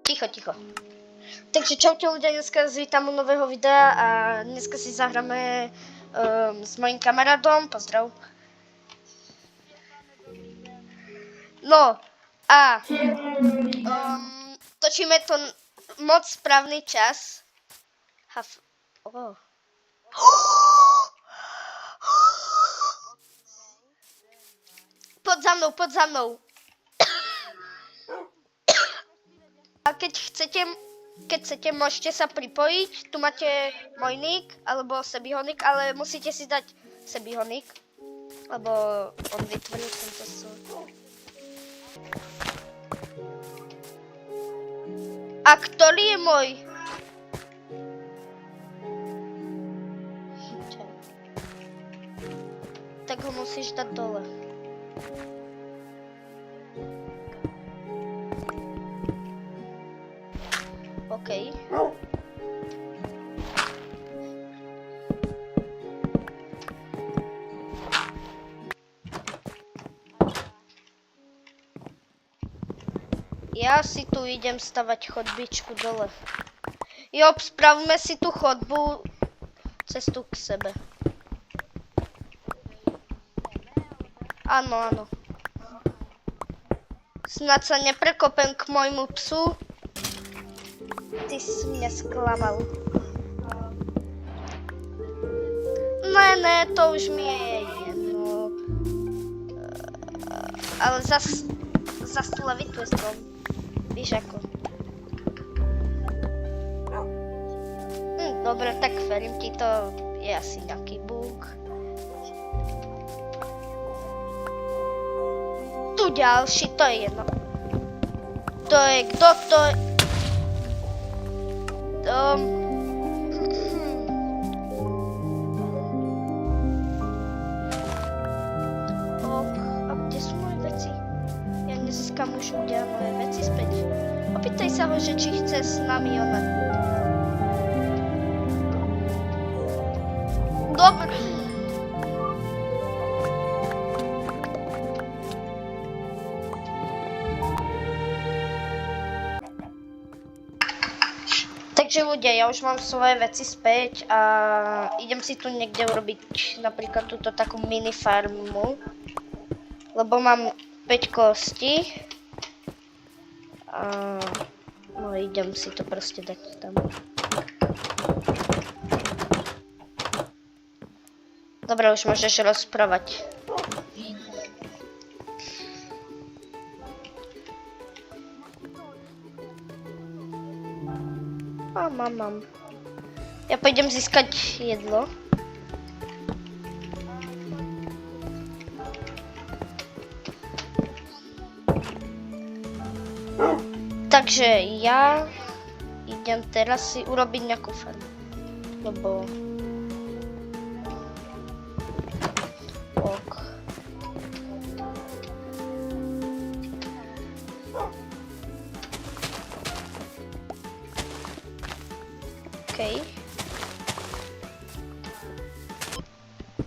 Ticho. Takže čaute ľudia, dneska vás vítam u nového videa a dneska si zahráme s mojím kamarádom, pozdrav. No a točíme to moc správny čas. Poď za mnou. A keď chcete, môžete sa pripojiť. Tu máte môj nick, alebo Sebihonik, ale musíte si dať Sebihonik, lebo on vytvoril tento svoj. A ktorý je môj? Tak ho musíš dať dole. OK. Ja si tu idem stavať chodbičku dole. Jo, spravme si tu chodbu cestu k sebe. Áno. Snad sa neprekopem k môjmu psu. Ty si mňa sklamal. Ne, to už mi je jedno. Ale zas tu levituje strom. Víš ako. Dobre, tak verím ti, to je asi nejaký bug. Tu ďalší, to je jedno. To je, kto to je? A kde sú moje veci? Ja dneska už udiam moje veci späť. Opýtaj sa ho, že či chce s nami ona. Dobre. Takže ľudia, ja už mám svoje veci späť a idem si tu niekde urobiť napríklad túto takú mini farmu, lebo mám 5 kostí a no idem si to proste dať tam. Dobre, už môžeš rozprávať. Mám. Ja pôjdem získať jedlo. Takže ja idem teraz si urobiť nejakú farmu. Lebo... Ok. Okay.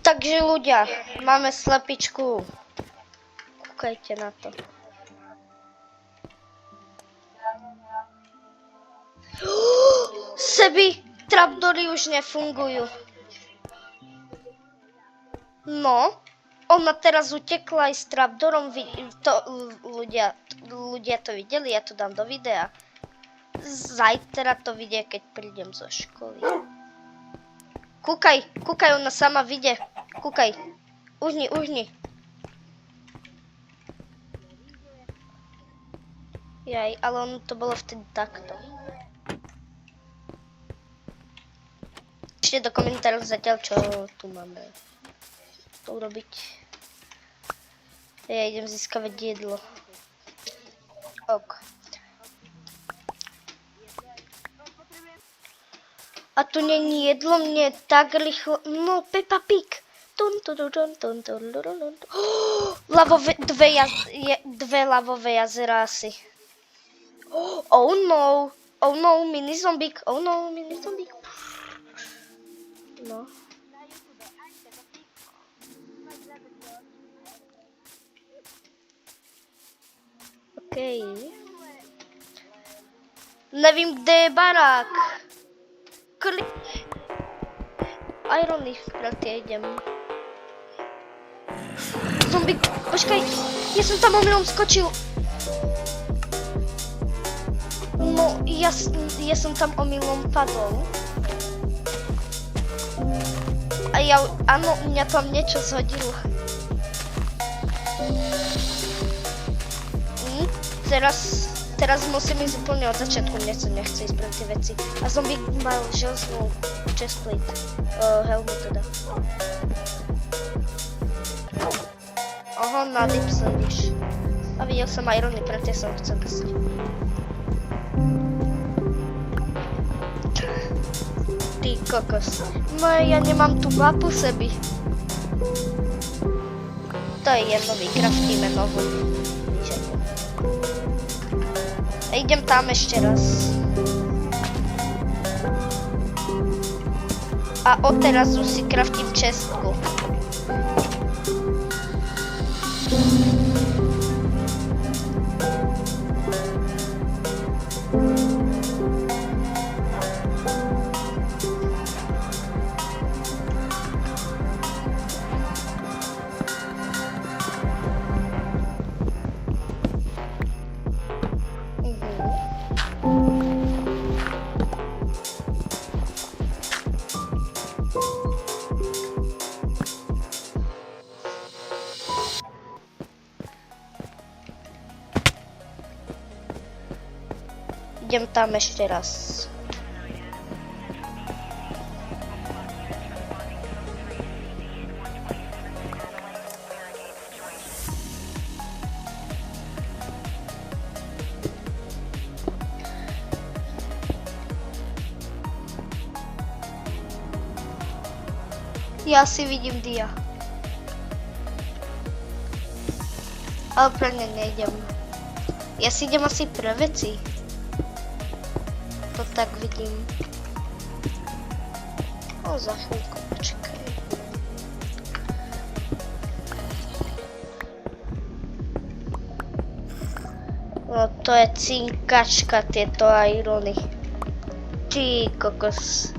Takže ľudia, máme slepičku. Kúkajte na to. Sebi, trapdory už nefungujú. No, ona teraz utekla aj s trapdorom. Ľudia to videli, ja to dám do videa. Zajtra to vidie, keď prídem zo školy. Kúkaj, ona sama vidie. Kúkaj. Uhni. Jaj, ale ono to bolo vtedy takto. Ešte do komentárov zatiaľ, čo tu máme urobiť. Ja idem získavať jedlo. Ok. A tu není jedlo, mne tak rýchlo... No, Peppa Pig. Dve lavové jazera asi. Oh no, mini zombík. No. OK. Nevím, kde je barák. Irony, bratia, idem. Zombie, počkaj, ja som tam omylom skočil. No, ja som tam omylom padol. A áno, mňa tam niečo zhodilo. Teraz musím ísť úplne od začiatku, mne sa nechce ísť pre tie veci. A zombie mal železnú chestplate, helmu teda. Oho, na dip sedíš. A videl som Irony, preto som chcel mysliť. Ty kokos. No ja nemám tú mapu sebi. To je jedno, vykraftíme novú. A idem tam ešte raz. A odteraz už si kraftím čestku. Idem tam ešte raz. Ja si vidím dia. Ale pre ne nejdem. Ja si idem asi pre veci. To tak vidím. O, za chvíľku, počkaj. No to je cinkačka, tieto Irony. Ty kokos.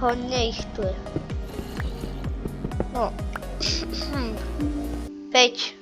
Hodne ich tu je. No. 5.